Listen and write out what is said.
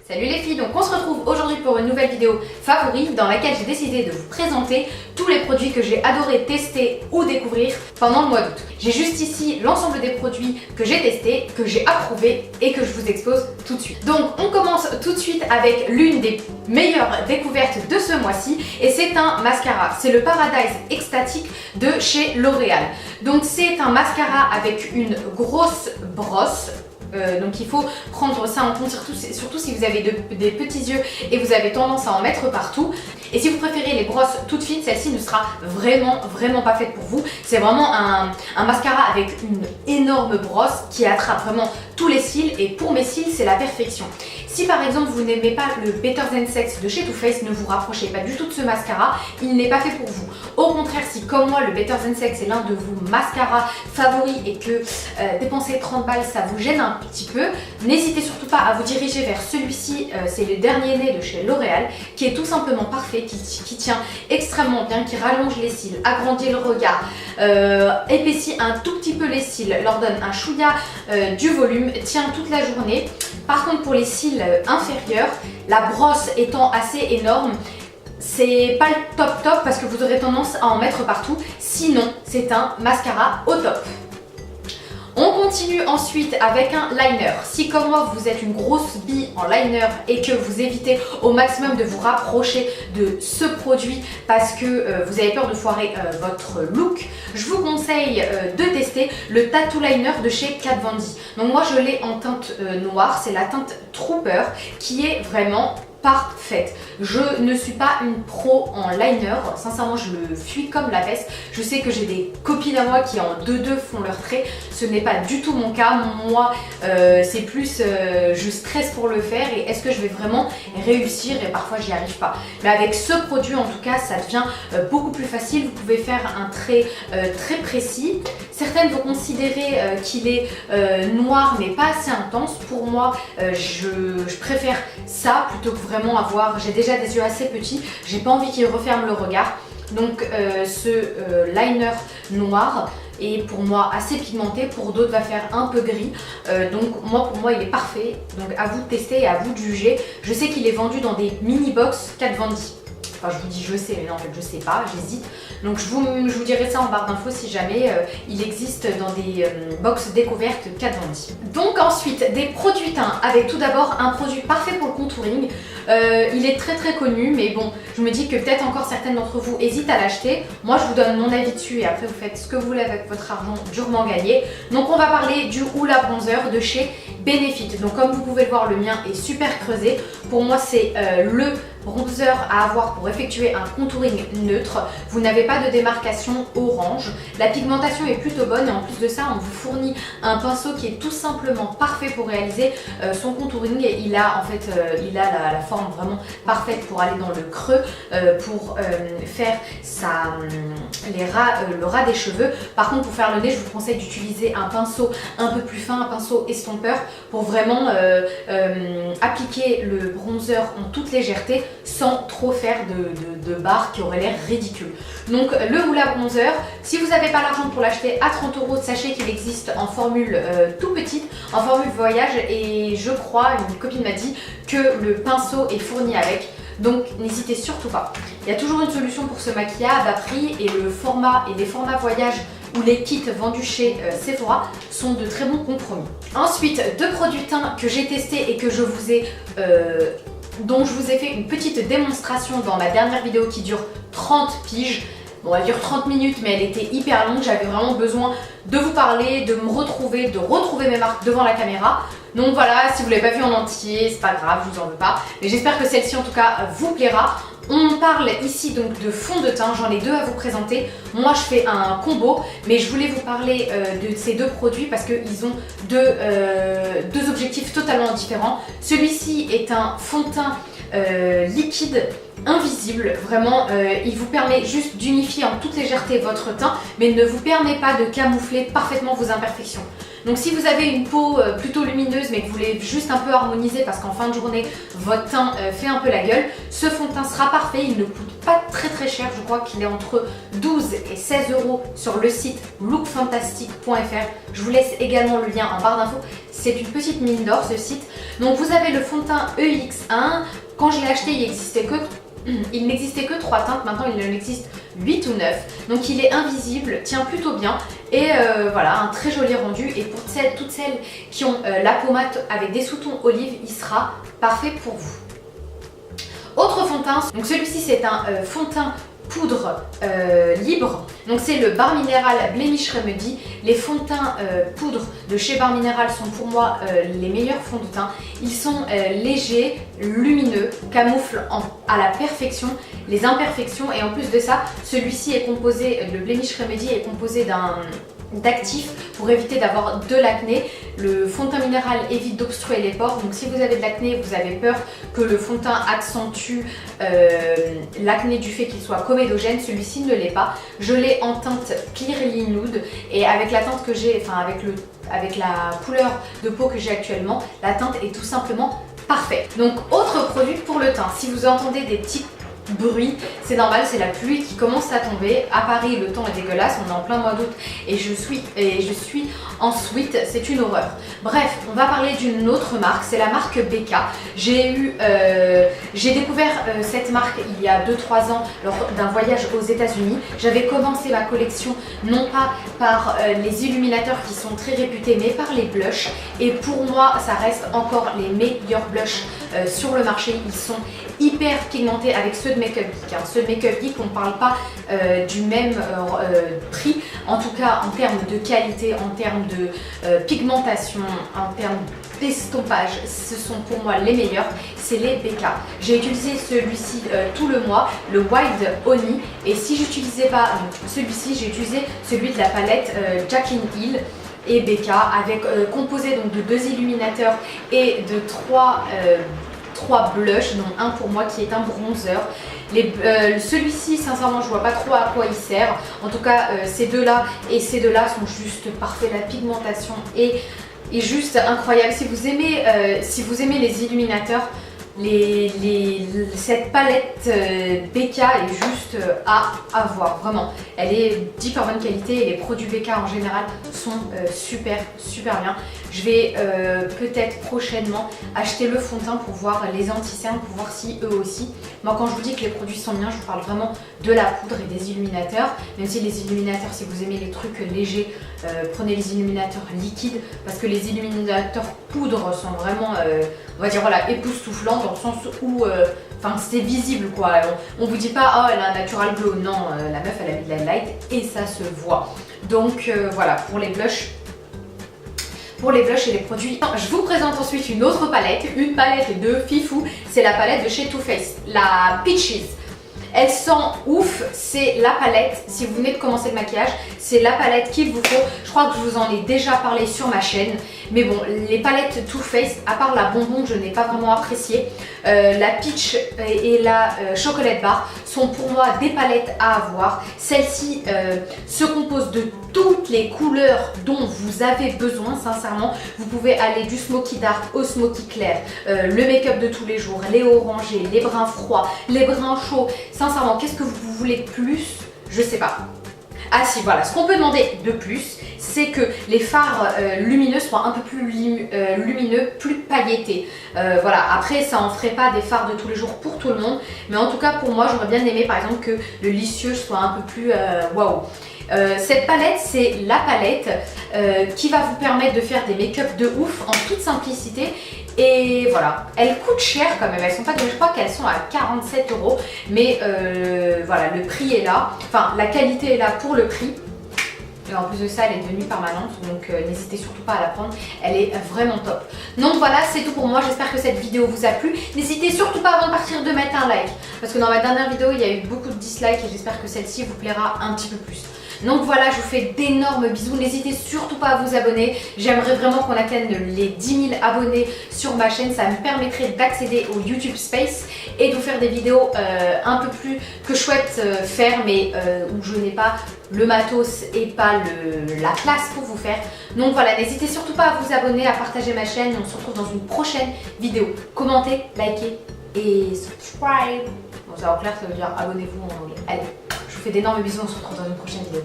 Salut les filles, donc on se retrouve aujourd'hui pour une nouvelle vidéo favori dans laquelle j'ai décidé de vous présenter tous les produits que j'ai adoré tester ou découvrir pendant le mois d'août. J'ai juste ici l'ensemble des produits que j'ai testés, que j'ai approuvés et que je vous expose tout de suite. Donc on commence tout de suite avec l'une des meilleures découvertes de ce mois-ci et c'est un mascara. C'est le Paradise Extatic de chez L'Oréal. Donc c'est un mascara avec une grosse brosse. Donc il faut prendre ça en compte, surtout si vous avez des petits yeux et vous avez tendance à en mettre partout. Et si vous préférez les brosses toutes fines, celle-ci ne sera vraiment pas faite pour vous. C'est vraiment un mascara avec une énorme brosse qui attrape vraiment tous les cils et pour mes cils c'est la perfection. Si par exemple vous n'aimez pas le Better Than Sex de chez Too Faced, ne vous rapprochez pas du tout de ce mascara, il n'est pas fait pour vous. Au contraire, si comme moi le Better Than Sex est l'un de vos mascaras favoris et que dépenser 30 balles ça vous gêne un petit peu, n'hésitez surtout pas à vous diriger vers celui-ci, c'est le dernier né de chez L'Oréal, qui est tout simplement parfait, qui tient extrêmement bien, qui rallonge les cils, agrandit le regard, épaissit un tout petit peu les cils, leur donne un chouïa du volume, tient toute la journée. Par contre pour les cils inférieurs, la brosse étant assez énorme, c'est pas le top parce que vous aurez tendance à en mettre partout, sinon c'est un mascara au top. On continue ensuite avec un liner. Si comme moi vous êtes une grosse bille en liner et que vous évitez au maximum de vous rapprocher de ce produit parce que vous avez peur de foirer votre look, je vous conseille de tester le Tattoo Liner de chez Kat Von D. Donc moi je l'ai en teinte noire, c'est la teinte Trooper qui est vraiment parfaite. Je ne suis pas une pro en liner, sincèrement je le fuis comme la peste. Je sais que j'ai des copines à moi qui en 2-2 font leurs traits, ce n'est pas du tout mon cas. Moi c'est plus je stresse pour le faire et est-ce que je vais vraiment réussir et parfois j'y arrive pas. Mais avec ce produit en tout cas ça devient beaucoup plus facile, vous pouvez faire un trait très précis. Certaines vont considérer qu'il est noir mais pas assez intense. Pour moi je préfère ça plutôt que vraiment avoir, j'ai déjà des yeux assez petits, j'ai pas envie qu'il referme le regard. Donc ce liner noir est pour moi assez pigmenté, pour d'autres va faire un peu gris. Donc pour moi il est parfait. Donc à vous de tester et à vous de juger. Je sais qu'il est vendu dans des mini box Kat Von D. Enfin je vous dis je sais mais non en fait je sais pas, j'hésite. Donc je vous dirai ça en barre d'infos si jamais il existe dans des box découvertes Kat Von D. Donc ensuite des produits teints avec tout d'abord un produit parfait pour le contouring. Il est très connu mais bon je me dis que peut-être encore certaines d'entre vous hésitent à l'acheter. Moi je vous donne mon avis dessus et après vous faites ce que vous voulez avec votre argent durement gagné. Donc on va parler du Hoola Bronzer de chez Benefit. Donc comme vous pouvez le voir le mien est super creusé. Pour moi c'est le bronzer à avoir pour effectuer un contouring neutre. Vous n'avez pas de démarcation orange. La pigmentation est plutôt bonne et en plus de ça on vous fournit un pinceau qui est tout simplement parfait pour réaliser son contouring. Et il a en fait la forme vraiment parfaite pour aller dans le creux, pour faire le ras des cheveux. Par contre pour faire le nez je vous conseille d'utiliser un pinceau un peu plus fin, un pinceau estompeur pour vraiment appliquer le bronzer en toute légèreté sans trop faire de barres qui auraient l'air ridicules. Donc le Hoola Bronzer, si vous n'avez pas l'argent pour l'acheter à 30 €, sachez qu'il existe en formule tout petite, en formule voyage et je crois, une copine m'a dit que le pinceau est fourni avec. Donc n'hésitez surtout pas. Il y a toujours une solution pour se maquiller à bas prix et le format et les formats voyage ou les kits vendus chez Sephora sont de très bons compromis. Ensuite, deux produits teints que j'ai testés et que je vous ai dont je vous ai fait une petite démonstration dans ma dernière vidéo qui dure 30 piges. Bon, elle dure 30 minutes mais elle était hyper longue, j'avais vraiment besoin de vous parler, de me retrouver, de retrouver mes marques devant la caméra. Donc voilà, si vous ne l'avez pas vu en entier, c'est pas grave, je vous en veux pas. Mais j'espère que celle-ci en tout cas vous plaira. On parle ici donc de fond de teint, j'en ai deux à vous présenter. Moi je fais un combo, mais je voulais vous parler de ces deux produits parce qu'ils ont deux objectifs totalement différents. Celui-ci est un fond de teint liquide invisible, vraiment il vous permet juste d'unifier en toute légèreté votre teint mais ne vous permet pas de camoufler parfaitement vos imperfections. Donc si vous avez une peau plutôt lumineuse mais que vous voulez juste un peu harmoniser parce qu'en fin de journée votre teint fait un peu la gueule, ce fond de teint sera parfait. Il ne coûte pas très cher, je crois qu'il est entre 12 et 16 € sur le site lookfantastic.fr. Je vous laisse également le lien en barre d'infos. C'est une petite mine d'or ce site. Donc vous avez le fond de teint EX1. Quand je l'ai acheté, il n'existait que 3 teintes, maintenant il en existe 8 ou 9. Donc il est invisible, tient plutôt bien et voilà, un très joli rendu. Et pour toutes celles qui ont la peau mate avec des sous-tons olive, il sera parfait pour vous. Autre fond de teint, donc celui-ci c'est un fond de teint poudre libre. Donc c'est le Bar Minéral Blemish Remedy. Les fonds de teint poudre de chez Bar Minéral sont pour moi les meilleurs fonds de teint. Ils sont légers, lumineux, camouflent à la perfection les imperfections et en plus de ça, celui-ci est composé, le Blemish Remedy est composé d'actifs pour éviter d'avoir de l'acné. Le fond de teint minéral évite d'obstruer les pores, donc si vous avez de l'acné, vous avez peur que le fond de teint accentue l'acné du fait qu'il soit comédogène, celui-ci ne l'est pas. Je l'ai en teinte Clearly Nude et avec la teinte que j'ai, enfin avec la couleur de peau que j'ai actuellement, la teinte est tout simplement parfaite. Donc autre produit pour le teint, si vous entendez des petits bruit, c'est normal, c'est la pluie qui commence à tomber. À Paris, le temps est dégueulasse, on est en plein mois d'août et je suis en suite, c'est une horreur. Bref, on va parler d'une autre marque, c'est la marque BK. J'ai découvert cette marque il y a 2-3 ans lors d'un voyage aux États-Unis. J'avais commencé ma collection non pas par les illuminateurs qui sont très réputés, mais par les blushs. Et pour moi, ça reste encore les meilleurs blushs sur le marché. Ils sont hyper pigmentés avec ceux de Make Up Geek. Ceux de Make Up Geek, on ne parle pas du même prix, en tout cas en termes de qualité, en termes de pigmentation, en termes d'estompage, ce sont pour moi les meilleurs, c'est les BK. J'ai utilisé celui-ci tout le mois, le Wild Honey, et si j'utilisais pas celui-ci, j'ai utilisé celui de la palette Jaclyn Hill et BK avec composé donc de 2 illuminateurs et de 3 blushs, dont un pour moi qui est un bronzer. Celui-ci, sincèrement, je vois pas trop à quoi il sert. En tout cas, ces deux-là et ces deux-là sont juste parfaits. La pigmentation est juste incroyable. Si vous aimez les illuminateurs, cette palette BK est juste à avoir, vraiment. Elle est d'hyper bonne qualité et les produits BK en général sont super bien. Je vais peut-être prochainement acheter le fond de teint pour voir les anti-cernes, pour voir si eux aussi. Moi, quand je vous dis que les produits sont bien, je vous parle vraiment de la poudre et des illuminateurs. Même si les illuminateurs, si vous aimez les trucs légers, prenez les illuminateurs liquides parce que les illuminateurs poudre sont vraiment, on va dire voilà, époustouflants dans le sens où c'est visible quoi. On vous dit pas oh elle a un natural glow, non, la meuf elle a mis de la light et ça se voit. Donc voilà pour les blushs. Pour les blushs et les produits. Je vous présente ensuite une autre palette, une palette de Fifou, c'est la palette de chez Too Faced, la Peaches. Elle sent ouf, c'est la palette, si vous venez de commencer le maquillage, c'est la palette qu'il vous faut. Je crois que je vous en ai déjà parlé sur ma chaîne. Mais bon, les palettes Too Faced, à part la bonbon que je n'ai pas vraiment appréciée, la Peach et la Chocolate Bar sont pour moi des palettes à avoir. Celle-ci se compose de toutes les couleurs dont vous avez besoin, sincèrement. Vous pouvez aller du smoky dark au smoky clair, le make-up de tous les jours, les orangés, les bruns froids, les bruns chauds. Sincèrement, qu'est-ce que vous voulez de plus? Je sais pas. Ah si, voilà, ce qu'on peut demander de plus, c'est que les fards lumineux soient un peu plus lumineux, plus pailletés. Voilà, après ça en ferait pas des fards de tous les jours pour tout le monde, mais en tout cas pour moi j'aurais bien aimé par exemple que le licieux soit un peu plus waouh. Cette palette, c'est la palette qui va vous permettre de faire des make-up de ouf en toute simplicité. Et voilà, elles coûtent cher quand même, elles sont pas, je crois qu'elles sont à 47 €, mais voilà, le prix est là, enfin la qualité est là pour le prix. Et en plus de ça, elle est devenue permanente, donc n'hésitez surtout pas à la prendre, elle est vraiment top. Donc voilà, c'est tout pour moi, j'espère que cette vidéo vous a plu. N'hésitez surtout pas avant de partir de mettre un like, parce que dans ma dernière vidéo, il y a eu beaucoup de dislikes et j'espère que celle-ci vous plaira un petit peu plus. Donc voilà, je vous fais d'énormes bisous. N'hésitez surtout pas à vous abonner. J'aimerais vraiment qu'on atteigne les 10 000 abonnés sur ma chaîne. Ça me permettrait d'accéder au YouTube Space et de vous faire des vidéos un peu plus que je souhaite faire, mais où je n'ai pas le matos et pas la classe pour vous faire. Donc voilà, n'hésitez surtout pas à vous abonner, à partager ma chaîne et on se retrouve dans une prochaine vidéo. Commentez, likez et subscribe. Bon, ça en clair, ça veut dire abonnez-vous en anglais. Allez, je vous fais d'énormes bisous, on se retrouve dans une prochaine vidéo.